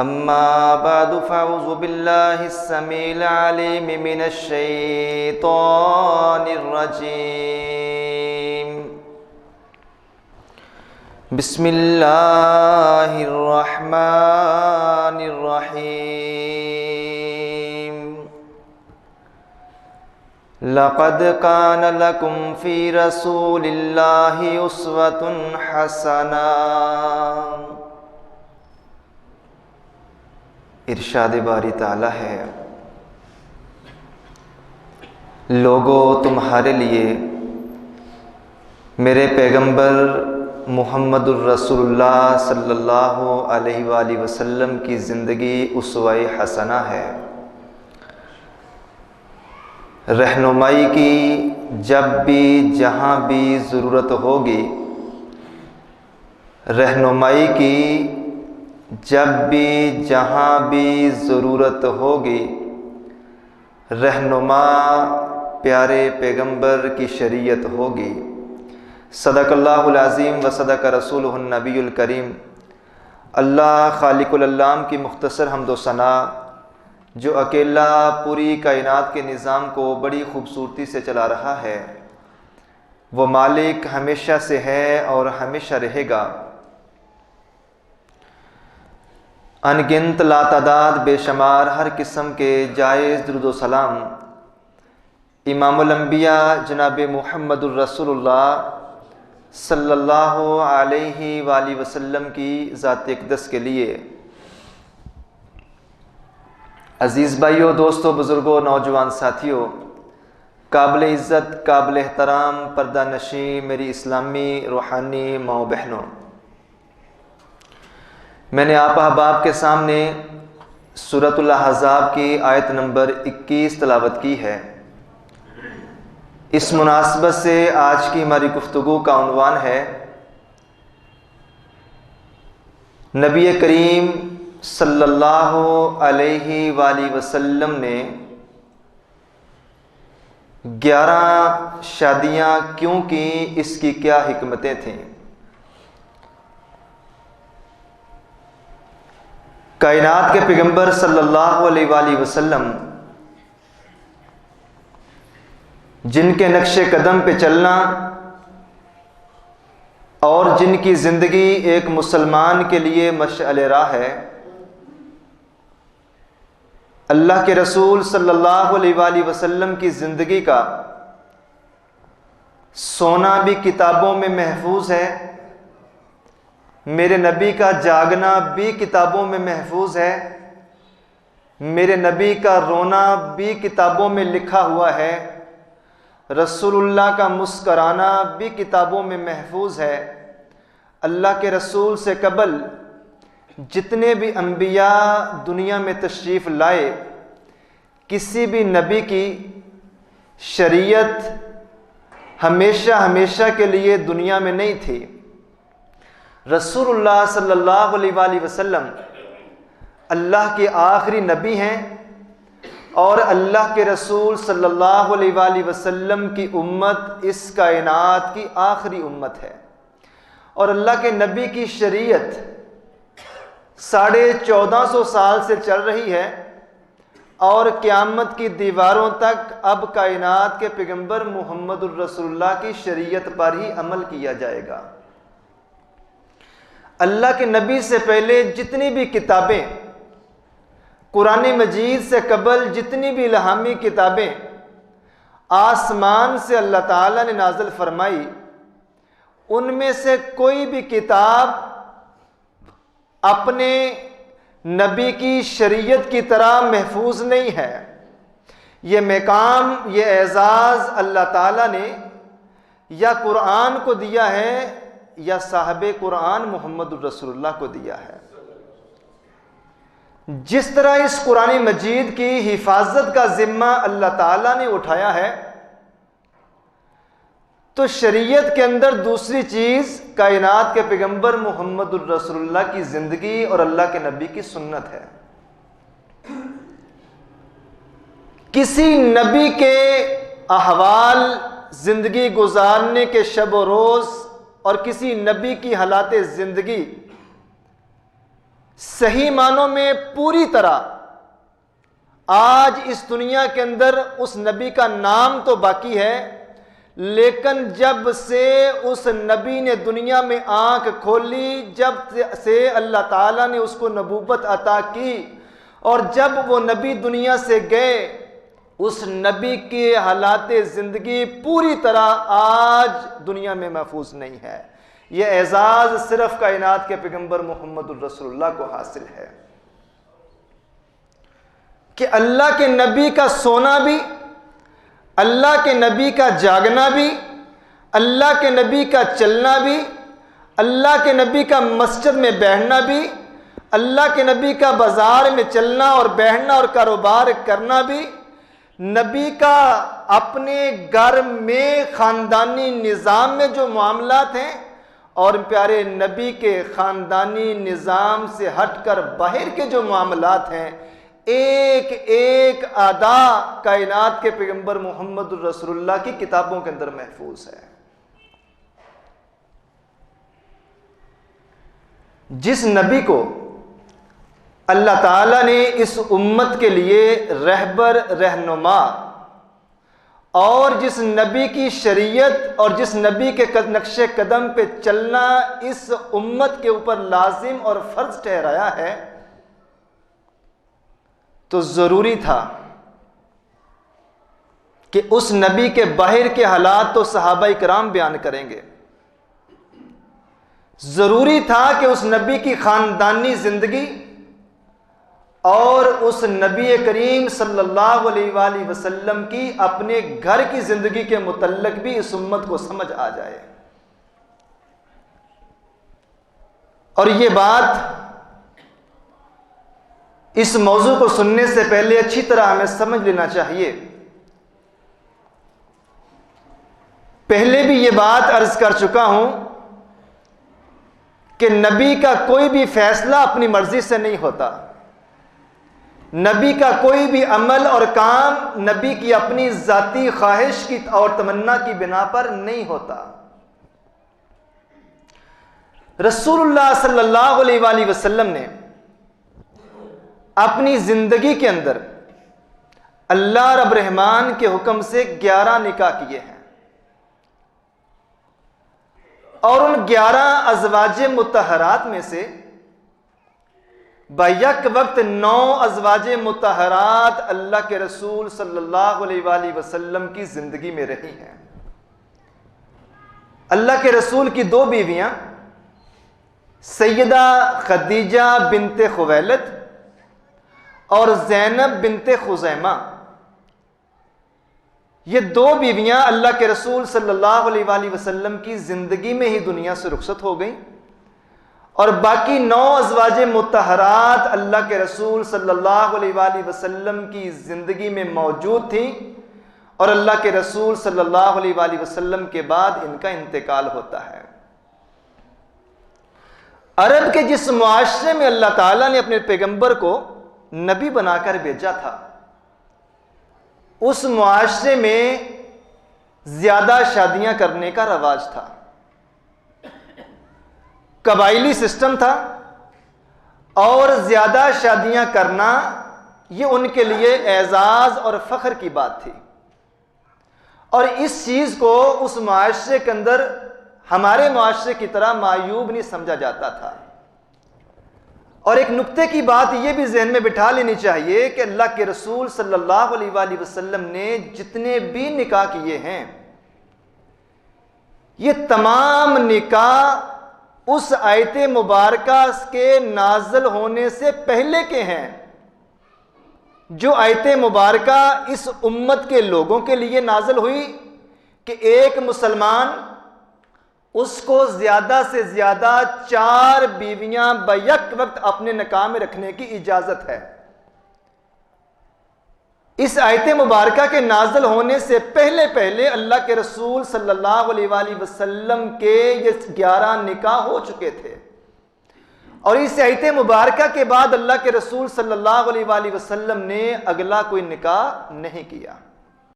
أما بعد فأعوذ بالله السميع العليم من الشيطان الرجيم. بسم الله الرحمن الرحيم. لقد كان لكم في رسول الله أسوة حسنة. ارشاد باری تعالی ہے، لوگو تمہارے لیے میرے پیغمبر محمد الرسول اللہ صلی اللہ علیہ وآلہ وسلم کی زندگی اسوہ حسنہ ہے، رہنمائی کی جب بھی جہاں بھی ضرورت ہوگی، رہنمائی کی جب بھی جہاں بھی ضرورت ہوگی، رہنما پیارے پیغمبر کی شریعت ہوگی۔ صدق اللہ العظیم و صدق رسولہ النبی الکریم۔ اللہ خالق العالم کی مختصر حمد و ثنا، جو اکیلا پوری کائنات کے نظام کو بڑی خوبصورتی سے چلا رہا ہے، وہ مالک ہمیشہ سے ہے اور ہمیشہ رہے گا۔ انگنت لاتعداد بے شمار ہر قسم کے جائز درود و سلام امام الانبیاء جناب محمد الرسول اللہ صلی اللہ علیہ وآلہ وسلم کی ذات اقدس کے لیے۔ عزیز بھائیوں، دوستوں، بزرگوں، نوجوان ساتھیوں، قابل عزت، قابل احترام پردہ نشین میری اسلامی روحانی ماؤں بہنوں، میں نے آپ احباب کے سامنے سورۃ الاحزاب کی آیت نمبر 21 تلاوت کی ہے۔ اس مناسبت سے آج کی ہماری گفتگو کا عنوان ہے نبی کریم صلی اللہ علیہ وآلہ وسلم نے 11 شادیاں کیوں کی، اس کی کیا حکمتیں تھیں۔ کائنات کے پیغمبر صلی اللہ علیہ وآلہ وسلم، جن کے نقش قدم پہ چلنا اور جن کی زندگی ایک مسلمان کے لیے مشعل راہ ہے، اللہ کے رسول صلی اللہ علیہ وآلہ وسلم کی زندگی کا سونا بھی کتابوں میں محفوظ ہے، میرے نبی کا جاگنا بھی کتابوں میں محفوظ ہے، میرے نبی کا رونا بھی کتابوں میں لکھا ہوا ہے، رسول اللہ کا مسکرانا بھی کتابوں میں محفوظ ہے۔ اللہ کے رسول سے قبل جتنے بھی انبیاء دنیا میں تشریف لائے، کسی بھی نبی کی شریعت ہمیشہ کے لیے دنیا میں نہیں تھی۔ رسول اللہ صلی اللہ علیہ وآلہ وسلم اللہ کے آخری نبی ہیں، اور اللہ کے رسول صلی اللہ علیہ وآلہ وسلم کی امت اس کائنات کی آخری امت ہے، اور اللہ کے نبی کی شریعت 1450 سال سے چل رہی ہے، اور قیامت کی دیواروں تک اب کائنات کے پیغمبر محمد الرسول اللہ کی شریعت پر ہی عمل کیا جائے گا۔ اللہ کے نبی سے پہلے جتنی بھی کتابیں، قرآن مجید سے قبل جتنی بھی الہامی کتابیں آسمان سے اللہ تعالیٰ نے نازل فرمائی، ان میں سے کوئی بھی کتاب اپنے نبی کی شریعت کی طرح محفوظ نہیں ہے۔ یہ مقام، یہ اعزاز اللہ تعالیٰ نے یا قرآن کو دیا ہے یا صاحب قرآن محمد الرسول اللہ کو دیا ہے۔ جس طرح اس قرآن مجید کی حفاظت کا ذمہ اللہ تعالیٰ نے اٹھایا ہے، تو شریعت کے اندر دوسری چیز کائنات کے پیغمبر محمد الرسول اللہ کی زندگی اور اللہ کے نبی کی سنت ہے۔ کسی نبی کے احوال، زندگی گزارنے کے شب و روز اور کسی نبی کی حالات زندگی صحیح معنوں میں پوری طرح آج اس دنیا کے اندر اس نبی کا نام تو باقی ہے، لیکن جب سے اس نبی نے دنیا میں آنکھ کھولی، جب سے اللہ تعالیٰ نے اس کو نبوت عطا کی، اور جب وہ نبی دنیا سے گئے، اس نبی کے حالات زندگی پوری طرح آج دنیا میں محفوظ نہیں ہے۔ یہ اعزاز صرف کائنات کے پیغمبر محمد الرسول اللہ کو حاصل ہے کہ اللہ کے نبی کا سونا بھی، اللہ کے نبی کا جاگنا بھی، اللہ کے نبی کا چلنا بھی، اللہ کے نبی کا مسجد میں بیٹھنا بھی، اللہ کے نبی کا بازار میں چلنا اور بیٹھنا اور کاروبار کرنا بھی، نبی کا اپنے گھر میں خاندانی نظام میں جو معاملات ہیں اور پیارے نبی کے خاندانی نظام سے ہٹ کر باہر کے جو معاملات ہیں، ایک ایک ادا کائنات کے پیغمبر محمد الرسول اللہ کی کتابوں کے اندر محفوظ ہے۔ جس نبی کو اللہ تعالیٰ نے اس امت کے لیے رہبر رہنما، اور جس نبی کی شریعت اور جس نبی کے نقش قدم پہ چلنا اس امت کے اوپر لازم اور فرض ٹھہرایا ہے، تو ضروری تھا کہ اس نبی کے باہر کے حالات تو صحابہ کرام بیان کریں گے، ضروری تھا کہ اس نبی کی خاندانی زندگی اور اس نبی کریم صلی اللہ علیہ وآلہ وسلم کی اپنے گھر کی زندگی کے متعلق بھی اس امت کو سمجھ آ جائے۔ اور یہ بات اس موضوع کو سننے سے پہلے اچھی طرح ہمیں سمجھ لینا چاہیے۔ پہلے بھی یہ بات عرض کر چکا ہوں کہ نبی کا کوئی بھی فیصلہ اپنی مرضی سے نہیں ہوتا، نبی کا کوئی بھی عمل اور کام نبی کی اپنی ذاتی خواہش کی اور تمنا کی بنا پر نہیں ہوتا۔ رسول اللہ صلی اللہ علیہ وآلہ وسلم نے اپنی زندگی کے اندر اللہ رب رحمان کے حکم سے 11 نکاح کیے ہیں، اور ان 11 ازواج مطہرات میں سے بیک وقت 9 ازواج مطہرات اللہ کے رسول صلی اللہ علیہ وآلہ وسلم کی زندگی میں رہی ہیں۔ اللہ کے رسول کی 2 بیویاں سیدہ خدیجہ بنت خویلد اور زینب بنت خزیمہ، یہ 2 بیویاں اللہ کے رسول صلی اللہ علیہ وآلہ وسلم کی زندگی میں ہی دنیا سے رخصت ہو گئیں، اور باقی 9 ازواج مطہرات اللہ کے رسول صلی اللہ علیہ وآلہ وسلم کی زندگی میں موجود تھیں، اور اللہ کے رسول صلی اللہ علیہ وآلہ وسلم کے بعد ان کا انتقال ہوتا ہے۔ عرب کے جس معاشرے میں اللہ تعالیٰ نے اپنے پیغمبر کو نبی بنا کر بھیجا تھا، اس معاشرے میں زیادہ شادیاں کرنے کا رواج تھا، قبائلی سسٹم تھا، اور زیادہ شادیاں کرنا یہ ان کے لیے اعزاز اور فخر کی بات تھی، اور اس چیز کو اس معاشرے کے اندر ہمارے معاشرے کی طرح معیوب نہیں سمجھا جاتا تھا۔ اور ایک نکتے کی بات یہ بھی ذہن میں بٹھا لینی چاہیے کہ اللہ کے رسول صلی اللہ علیہ وآلہ وسلم نے جتنے بھی نکاح کیے ہیں، یہ تمام نکاح اس آیت مبارکہ کے نازل ہونے سے پہلے کے ہیں، جو آیت مبارکہ اس امت کے لوگوں کے لیے نازل ہوئی کہ ایک مسلمان اس کو زیادہ سے زیادہ 4 بیویاں بیک وقت اپنے نکاح میں رکھنے کی اجازت ہے۔ اس آیت مبارکہ کے نازل ہونے سے پہلے پہلے اللہ کے رسول صلی اللہ علیہ وآلہ وسلم کے یہ 11 نکاح ہو چکے تھے، اور اس آیت مبارکہ کے بعد اللہ کے رسول صلی اللہ علیہ وآلہ وسلم نے اگلا کوئی نکاح نہیں کیا۔